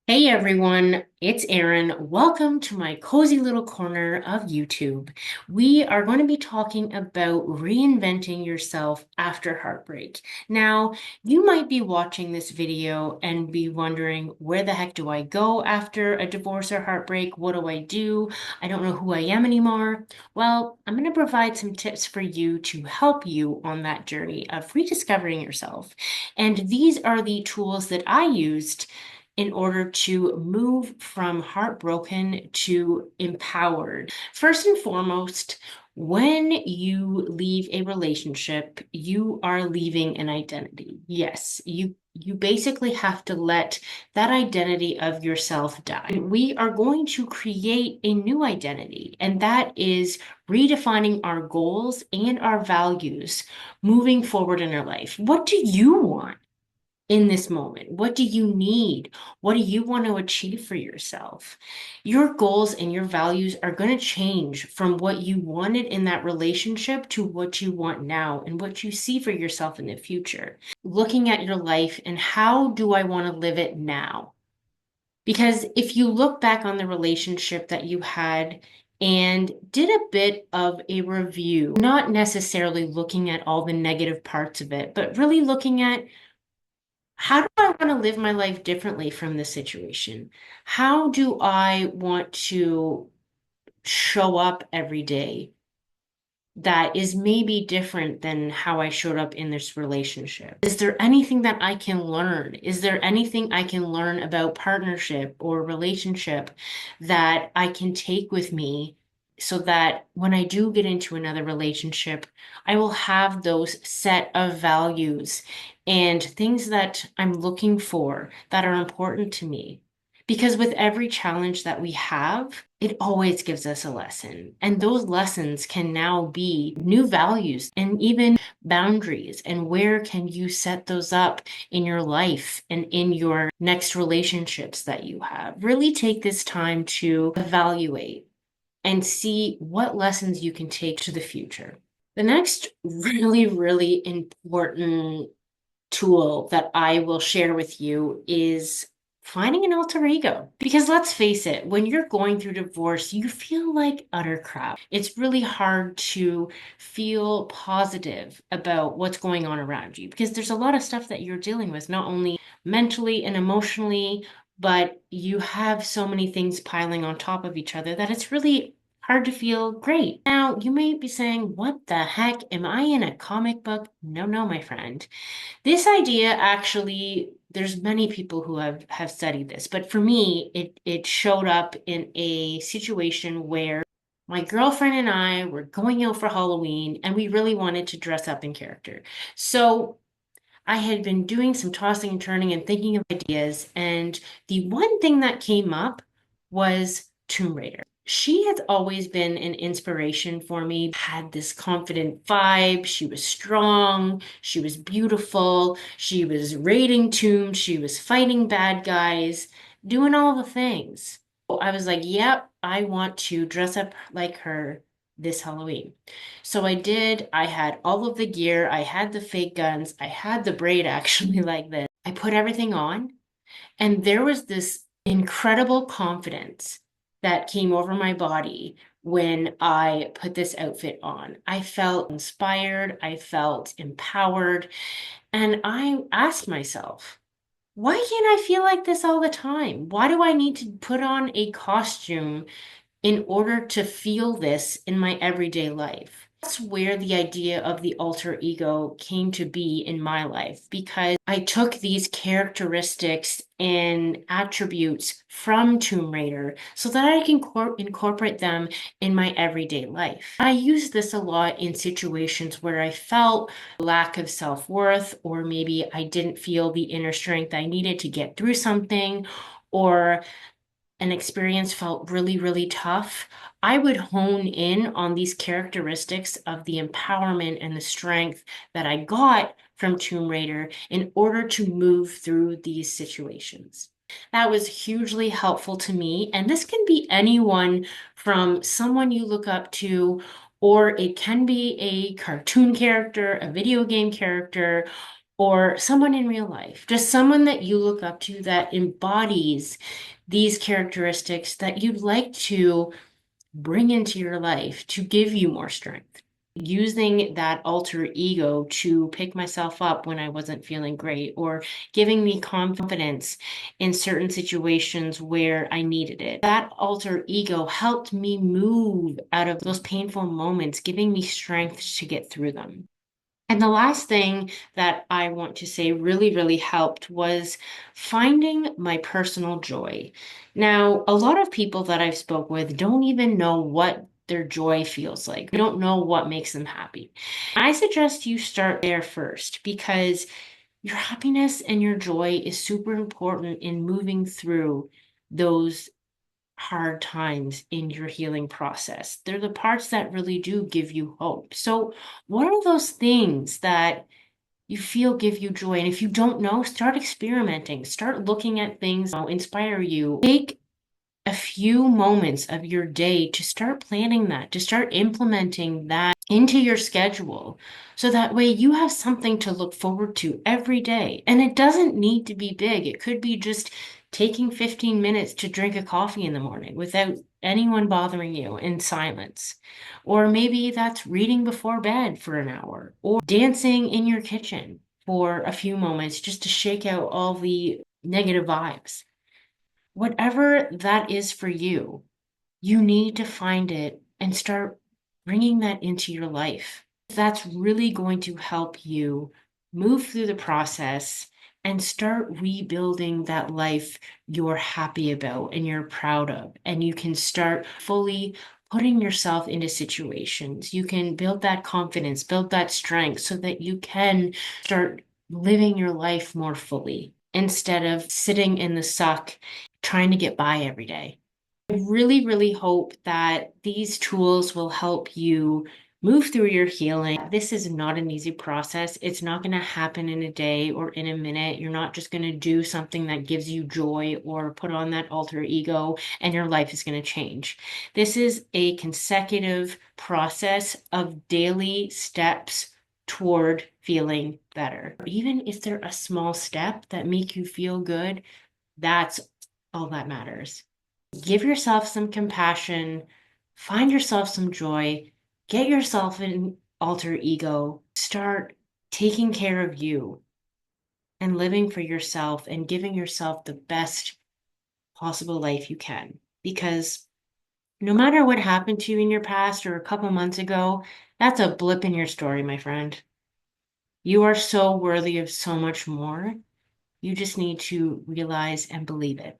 Hey everyone, it's Erin. Welcome to my cozy little corner of YouTube. We are going to be talking about reinventing yourself after heartbreak. Now, you might be watching this video and be wondering, where the heck do I go after a divorce or heartbreak? What do I do? I don't know who I am anymore. Well, I'm going to provide some tips for you to help you on that journey of rediscovering yourself. And these are the tools that I used in order to move from heartbroken to empowered. First and foremost, when you leave a relationship, you are leaving an identity. Yes, you basically have to let that identity of yourself die. We are going to create a new identity, and that is redefining our goals and our values moving forward in our life. What do you want in this moment? What do you need? What do you want to achieve for yourself? Your goals and your values are going to change from what you wanted in that relationship to what you want now and what you see for yourself in the future. Looking at your life and how do I want to live it now? Because if you look back on the relationship that you had and did a bit of a review, not necessarily looking at all the negative parts of it, but really looking at, how do I want to live my life differently from this situation? How do I want to show up every day that is maybe different than how I showed up in this relationship? Is there anything that I can learn? Is there anything I can learn about partnership or relationship that I can take with me so that when I do get into another relationship, I will have those set of values and things that I'm looking for that are important to me? Because with every challenge that we have, it always gives us a lesson. And those lessons can now be new values and even boundaries. And where can you set those up in your life and in your next relationships that you have? Really take this time to evaluate and see what lessons you can take to the future. The next really important tool that I will share with you is finding an alter ego. Because let's face it, when you're going through divorce, you feel like utter crap. It's really hard to feel positive about what's going on around you because there's a lot of stuff that you're dealing with, not only mentally and emotionally, but you have so many things piling on top of each other that it's really hard to feel great. Now, you may be saying, what the heck? Am I in a comic book? No, no, my friend. This idea actually, there's many people who have studied this, but for me, it showed up in a situation where my girlfriend and I were going out for Halloween and we really wanted to dress up in character. So I had been doing some tossing and turning and thinking of ideas, and the one thing that came up was Tomb Raider. She has always been an inspiration for me, had this confident vibe. She was strong, she was beautiful, she was raiding tombs, she was fighting bad guys, doing all the things. I was like, yep, I want to dress up like her this Halloween. So I did. I had all of the gear. I had the fake guns. I had the braid actually like this. I put everything on, and there was this incredible confidence that came over my body when I put this outfit on. I felt inspired. I felt empowered. And I asked myself, why can't I feel like this all the time? Why do I need to put on a costume in order to feel this in my everyday life? That's where the idea of the alter ego came to be in my life because I took these characteristics and attributes from Tomb Raider so that I can incorporate them in my everyday life. I use this a lot in situations where I felt lack of self-worth, or maybe I didn't feel the inner strength I needed to get through something, or an experience felt really tough. I would hone in on these characteristics of the empowerment and the strength that I got from Tomb Raider in order to move through these situations. That was hugely helpful to me. And this can be anyone from someone you look up to, or it can be a cartoon character, a video game character, or someone in real life, just someone that you look up to that embodies these characteristics that you'd like to bring into your life to give you more strength. Using that alter ego to pick myself up when I wasn't feeling great, or giving me confidence in certain situations where I needed it. That alter ego helped me move out of those painful moments, giving me strength to get through them. And the last thing that I want to say really, really helped was finding my personal joy. Now, a lot of people that I've spoke with don't even know what their joy feels like. They don't know what makes them happy. I suggest you start there first because your happiness and your joy is super important in moving through those hard times in your healing process. They're the parts that really do give you hope. So, what are those things that you feel give you joy? And if you don't know, start experimenting, start looking at things that inspire you. Take a few moments of your day to start planning that, to start implementing that into your schedule. So that way you have something to look forward to every day. And it doesn't need to be big. It could be just taking 15 minutes to drink a coffee in the morning without anyone bothering you in silence. Or maybe that's reading before bed for an hour, or dancing in your kitchen for a few moments just to shake out all the negative vibes. Whatever that is for you, you need to find it and start bringing that into your life. That's really going to help you move through the process and start rebuilding that life you're happy about and you're proud of. And you can start fully putting yourself into situations. You can build that confidence, build that strength so that you can start living your life more fully instead of sitting in the suck trying to get by every day. I really, really hope that these tools will help you move through your healing. This is not an easy process. It's not going to happen in a day or in a minute. You're not just going to do something that gives you joy or put on that alter ego and your life is going to change. This is a consecutive process of daily steps toward feeling better. Even if they're a small step that make you feel good, that's all that matters. Give yourself some compassion, find yourself some joy, get yourself an alter ego, start taking care of you and living for yourself and giving yourself the best possible life you can. Because no matter what happened to you in your past or a couple months ago, that's a blip in your story, my friend. You are so worthy of so much more. You just need to realize and believe it.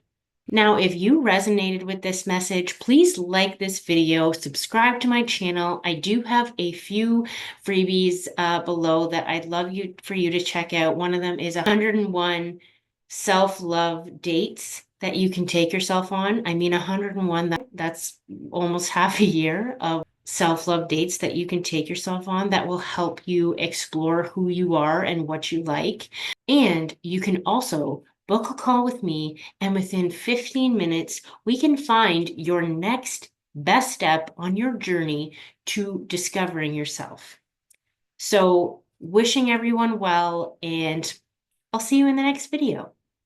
Now, if you resonated with this message, please like this video, subscribe to my channel. I do have a few freebies below that I'd love for you to check out. One of them is 101 self-love dates that you can take yourself on. I mean, 101, that's almost half a year of self-love dates that you can take yourself on that will help you explore who you are and what you like. And you can also book a call with me, and within 15 minutes, we can find your next best step on your journey to discovering yourself. So, wishing everyone well, and I'll see you in the next video.